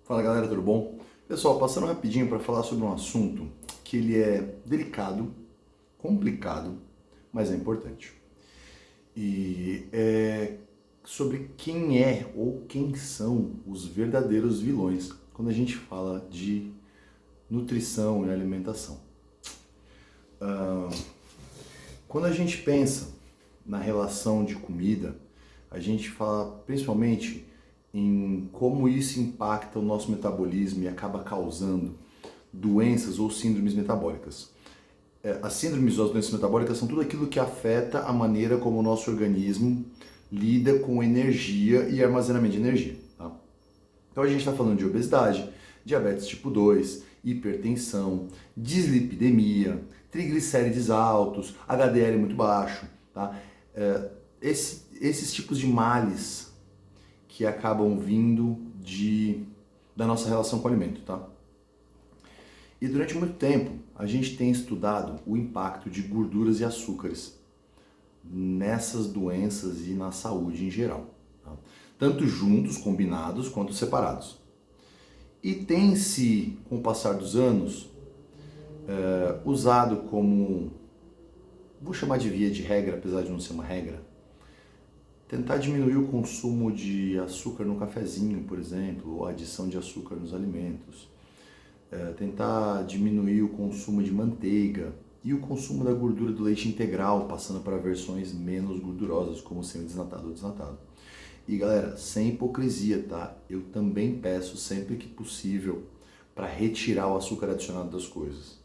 Fala galera, tudo bom? Pessoal, passando rapidinho para falar sobre um assunto que ele é delicado, complicado, mas é importante. E é sobre quem é ou quem são os verdadeiros vilões quando a gente fala de nutrição e alimentação. Quando a gente pensa na relação de comida, a gente fala principalmente em como isso impacta o nosso metabolismo e acaba causando doenças ou síndromes metabólicas. As síndromes ou as doenças metabólicas são tudo aquilo que afeta a maneira como o nosso organismo lida com energia e armazenamento de energia. Tá? Então a gente está falando de obesidade, diabetes tipo 2, hipertensão, dislipidemia, triglicérides altos, HDL muito baixo. Tá? Esses tipos de males que acabam vindo da nossa relação com o alimento. Tá? E durante muito tempo a gente tem estudado o impacto de gorduras e açúcares nessas doenças e na saúde em geral. Tá? Tanto juntos, combinados, quanto separados. E tem-se, com o passar dos anos, usado como, vou chamar de via de regra, apesar de não ser uma regra, tentar diminuir o consumo de açúcar no cafezinho, por exemplo, ou a adição de açúcar nos alimentos. Tentar diminuir o consumo de manteiga e o consumo da gordura do leite integral, passando para versões menos gordurosas, como semi-desnatado ou desnatado. E galera, sem hipocrisia, tá? Eu também peço sempre que possível para retirar o açúcar adicionado das coisas.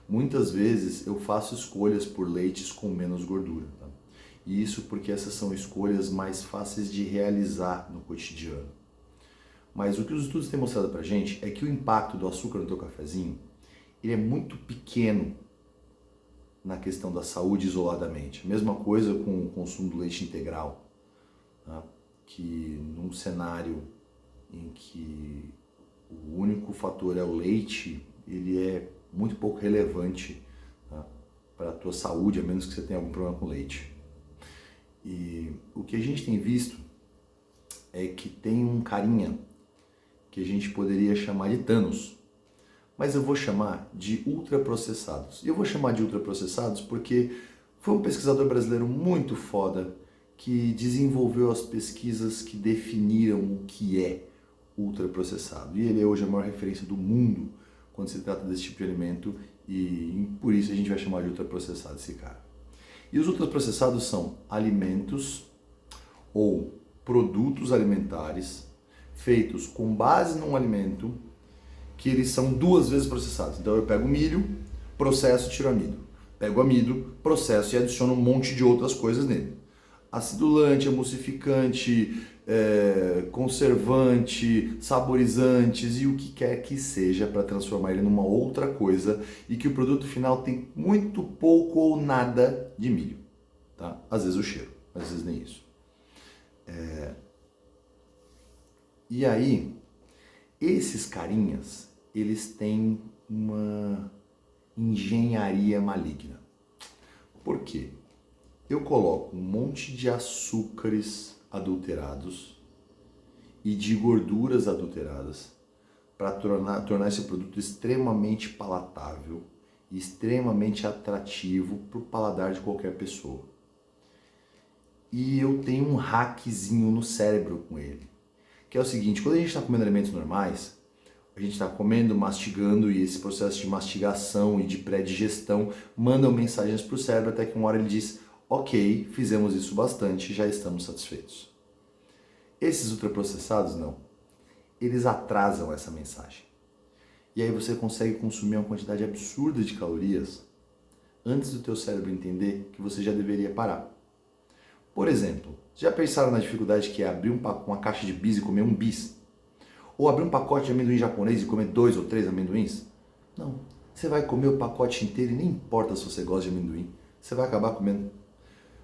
Muitas vezes eu faço escolhas por leites com menos gordura, tá? E isso porque essas são escolhas mais fáceis de realizar no cotidiano. Mas o que os estudos têm mostrado pra gente é que o impacto do açúcar no teu cafezinho, ele é muito pequeno na questão da saúde isoladamente. Mesma coisa com o consumo do leite integral, tá? Que num cenário em que o único fator é o leite, ele é muito pouco relevante, tá? Para a tua saúde, a menos que você tenha algum problema com leite. E o que a gente tem visto é que tem um carinha que a gente poderia chamar de Thanos, mas eu vou chamar de ultraprocessados. E eu vou chamar de ultraprocessados porque foi um pesquisador brasileiro muito foda que desenvolveu as pesquisas que definiram o que é ultraprocessado. E ele é hoje a maior referência do mundo quando se trata desse tipo de alimento e por isso a gente vai chamar de ultraprocessado esse cara. E os ultraprocessados são alimentos ou produtos alimentares feitos com base num alimento que eles são 2 vezes processados. Então eu pego o milho, processo e tiro amido. Pego o amido, processo e adiciono um monte de outras coisas nele. Acidulante, emulsificante, conservante, saborizantes e o que quer que seja para transformar ele numa outra coisa e que o produto final tem muito pouco ou nada de milho. Tá? Às vezes o cheiro, às vezes nem isso. E aí, esses carinhas, eles têm uma engenharia maligna. Por quê? Eu coloco um monte de açúcares adulterados e de gorduras adulteradas para tornar esse produto extremamente palatável e extremamente atrativo para o paladar de qualquer pessoa. E eu tenho um hackzinho no cérebro com ele, que é o seguinte: quando a gente está comendo alimentos normais, a gente está comendo, mastigando, e esse processo de mastigação e de pré-digestão mandam mensagens para o cérebro até que uma hora ele diz: ok, fizemos isso bastante, já estamos satisfeitos. Esses ultraprocessados não. Eles atrasam essa mensagem. E aí você consegue consumir uma quantidade absurda de calorias antes do teu cérebro entender que você já deveria parar. Por exemplo, já pensaram na dificuldade que é abrir uma caixa de bis e comer um bis? Ou abrir um pacote de amendoim japonês e comer 2 ou 3 amendoins? Não. Você vai comer o pacote inteiro e nem importa se você gosta de amendoim. Você vai acabar comendo.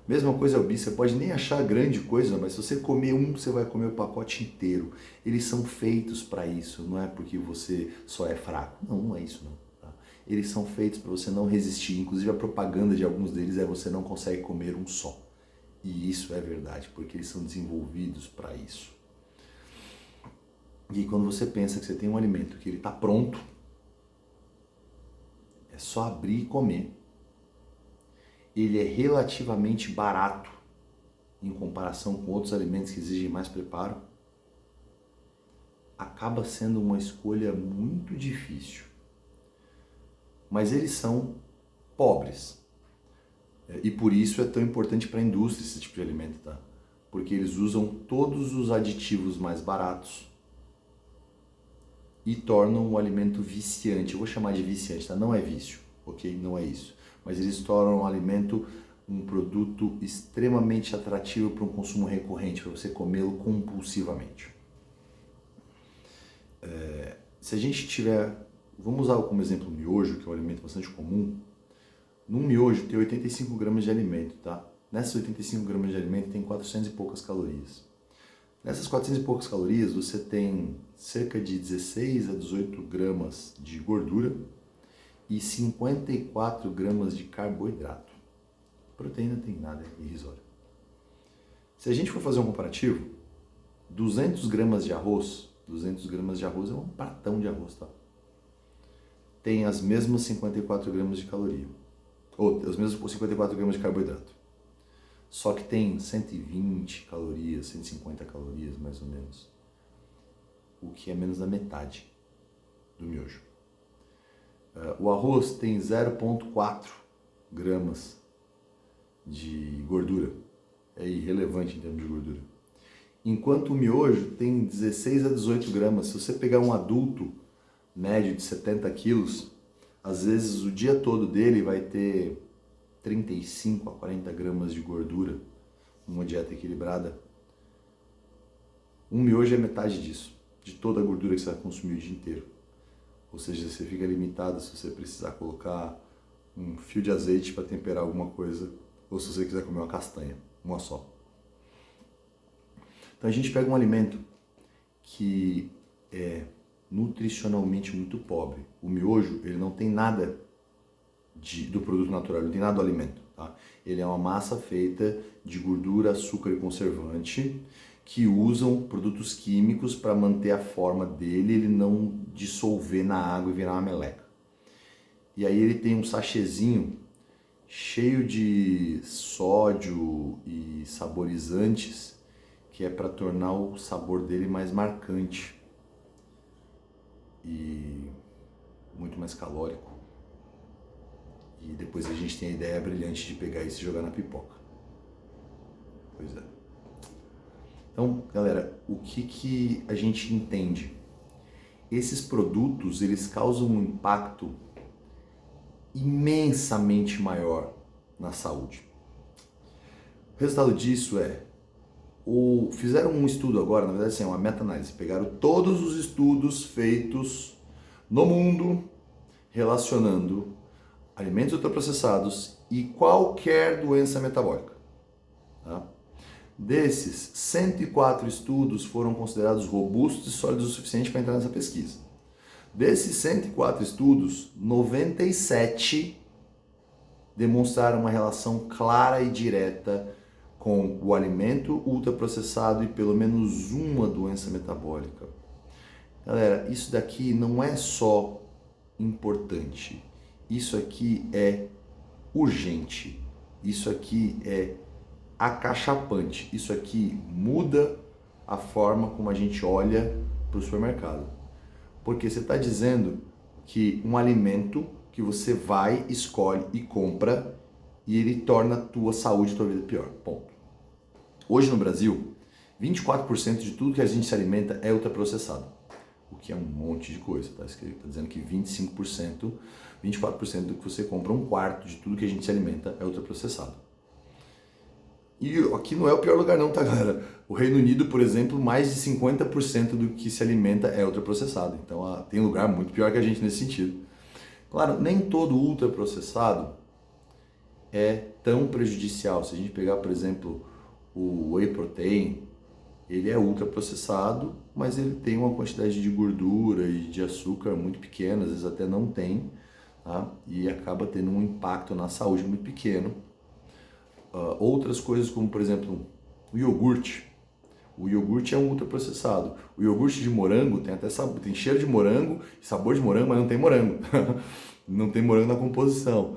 Mesma coisa é o bis, você pode nem achar grande coisa, mas se você comer um, você vai comer o pacote inteiro. Eles são feitos para isso, não é porque você só é fraco. Não, não é isso não. Tá? Eles são feitos para você não resistir. Inclusive a propaganda de alguns deles é você não consegue comer um só. E isso é verdade, porque eles são desenvolvidos para isso. E quando você pensa que você tem um alimento que ele está pronto, é só abrir e comer. Ele é relativamente barato em comparação com outros alimentos que exigem mais preparo. Acaba sendo uma escolha muito difícil. Mas eles são pobres. E por isso é tão importante para a indústria esse tipo de alimento, tá? Porque eles usam todos os aditivos mais baratos e tornam o alimento viciante. Eu vou chamar de viciante, tá? Não é vício, ok? Não é isso. Mas eles tornam o alimento um produto extremamente atrativo para um consumo recorrente, para você comê-lo compulsivamente. Se a gente tiver, vamos usar como exemplo o miojo, que é um alimento bastante comum. Num miojo tem 85 gramas de alimento, tá? Nessas 85 gramas de alimento tem 400 e poucas calorias. Nessas 400 e poucas calorias você tem cerca de 16 a 18 gramas de gordura e 54 gramas de carboidrato. Proteína tem nada, é irrisório. Se a gente for fazer um comparativo, 200 gramas de arroz é um pratão de arroz, tá? Tem as mesmas 54 gramas de caloria, ou os mesmos 54 gramas de carboidrato. Só que tem 120 calorias, 150 calorias mais ou menos, o que é menos da metade do miojo. O arroz tem 0,4 gramas de gordura, é irrelevante em termos de gordura. Enquanto o miojo tem 16 a 18 gramas. Se você pegar um adulto médio de 70 quilos, às vezes o dia todo dele vai ter 35 a 40 gramas de gordura, numa dieta equilibrada. Um miojo é metade disso, de toda a gordura que você vai consumir o dia inteiro. Ou seja, você fica limitado se você precisar colocar um fio de azeite para temperar alguma coisa, ou se você quiser comer uma castanha, uma só. Então a gente pega um alimento que é nutricionalmente muito pobre. O miojo, ele não tem nada do produto natural, ele não tem nada do alimento, tá? Ele é uma massa feita de gordura, açúcar e conservante que usam produtos químicos para manter a forma dele, ele não dissolver na água e virar uma meleca. E aí ele tem um sachêzinho cheio de sódio e saborizantes que é para tornar o sabor dele mais marcante e muito mais calórico. E depois a gente tem a ideia brilhante de pegar isso e jogar na pipoca. Pois é. Então, galera, o que a gente entende? Esses produtos, eles causam um impacto imensamente maior na saúde. O resultado disso fizeram um estudo agora, na verdade assim, uma meta-análise, pegaram todos os estudos feitos no mundo relacionando alimentos ultraprocessados e qualquer doença metabólica. Tá? Desses, 104 estudos foram considerados robustos e sólidos o suficiente para entrar nessa pesquisa. Desses 104 estudos, 97 demonstraram uma relação clara e direta com o alimento ultraprocessado e pelo menos uma doença metabólica. Galera, isso daqui não é só importante, isso aqui é urgente, isso aqui é acachapante, isso aqui muda a forma como a gente olha para o supermercado. Porque você está dizendo que um alimento que você vai, escolhe e compra e ele torna a tua saúde e a tua vida pior. Ponto. Hoje no Brasil, 24% de tudo que a gente se alimenta é ultraprocessado. O que é um monte de coisa, tá escrito? Está dizendo que 25%, 24% do que você compra, um quarto de tudo que a gente se alimenta é ultraprocessado. E aqui não é o pior lugar não, tá galera? O Reino Unido, por exemplo, mais de 50% do que se alimenta é ultraprocessado. Então tem lugar muito pior que a gente nesse sentido. Claro, nem todo ultraprocessado é tão prejudicial. Se a gente pegar, por exemplo, o whey protein, ele é ultraprocessado, mas ele tem uma quantidade de gordura e de açúcar muito pequena, às vezes até não tem, tá? E acaba tendo um impacto na saúde muito pequeno. Outras coisas como, por exemplo, o iogurte. O iogurte é um ultraprocessado. O iogurte de morango tem até tem cheiro de morango, sabor de morango, mas não tem morango. Não tem morango na composição.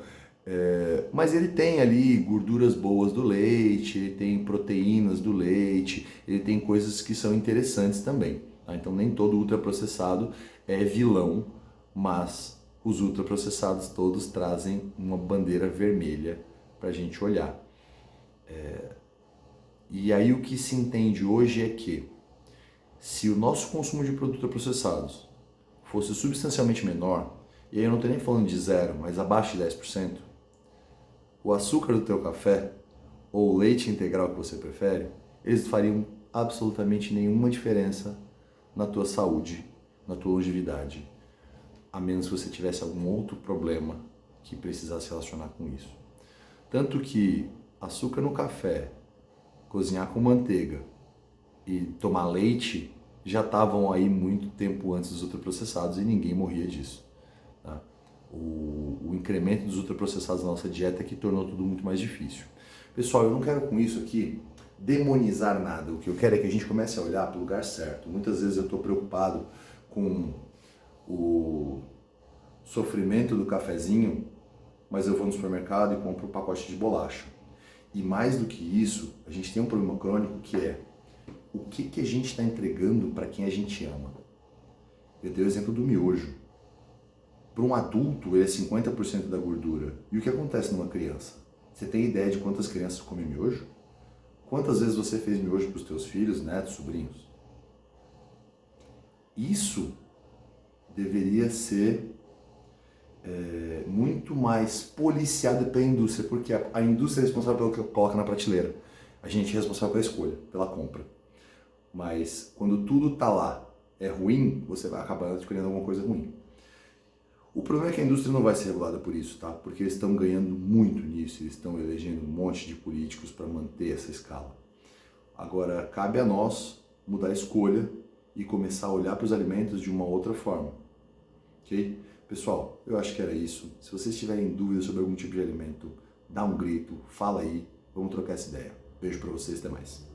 Mas ele tem ali gorduras boas do leite, ele tem proteínas do leite, ele tem coisas que são interessantes também. Tá? Então nem todo ultraprocessado é vilão, mas os ultraprocessados todos trazem uma bandeira vermelha para a gente olhar. E aí o que se entende hoje é que se o nosso consumo de produtos processados fosse substancialmente menor, e aí eu não estou nem falando de zero, mas abaixo de 10%, o açúcar do teu café ou o leite integral que você prefere, eles fariam absolutamente nenhuma diferença na tua saúde, na tua longevidade, a menos que você tivesse algum outro problema que precisasse relacionar com isso. Tanto que açúcar no café, cozinhar com manteiga e tomar leite já estavam aí muito tempo antes dos ultraprocessados e ninguém morria disso. Tá? O incremento dos ultraprocessados na nossa dieta é que tornou tudo muito mais difícil. Pessoal, eu não quero com isso aqui demonizar nada. O que eu quero é que a gente comece a olhar para o lugar certo. Muitas vezes eu estou preocupado com o sofrimento do cafezinho, mas eu vou no supermercado e compro um pacote de bolacha. E mais do que isso, a gente tem um problema crônico que é o que a gente está entregando para quem a gente ama. Eu dei o exemplo do miojo. Para um adulto, ele é 50% da gordura. E o que acontece numa criança? Você tem ideia de quantas crianças comem miojo? Quantas vezes você fez miojo para os teus filhos, netos, sobrinhos? Isso deveria ser muito mais policiado pela indústria, porque a indústria é responsável pelo que coloca na prateleira. A gente é responsável pela escolha, pela compra. Mas quando tudo está lá, é ruim, você vai acabar escolhendo alguma coisa ruim. O problema é que a indústria não vai ser regulada por isso, tá? Porque eles estão ganhando muito nisso, eles estão elegendo um monte de políticos para manter essa escala. Agora, cabe a nós mudar a escolha e começar a olhar para os alimentos de uma outra forma, ok? Pessoal, eu acho que era isso. Se vocês tiverem dúvidas sobre algum tipo de alimento, dá um grito, fala aí, vamos trocar essa ideia. Beijo para vocês, até mais.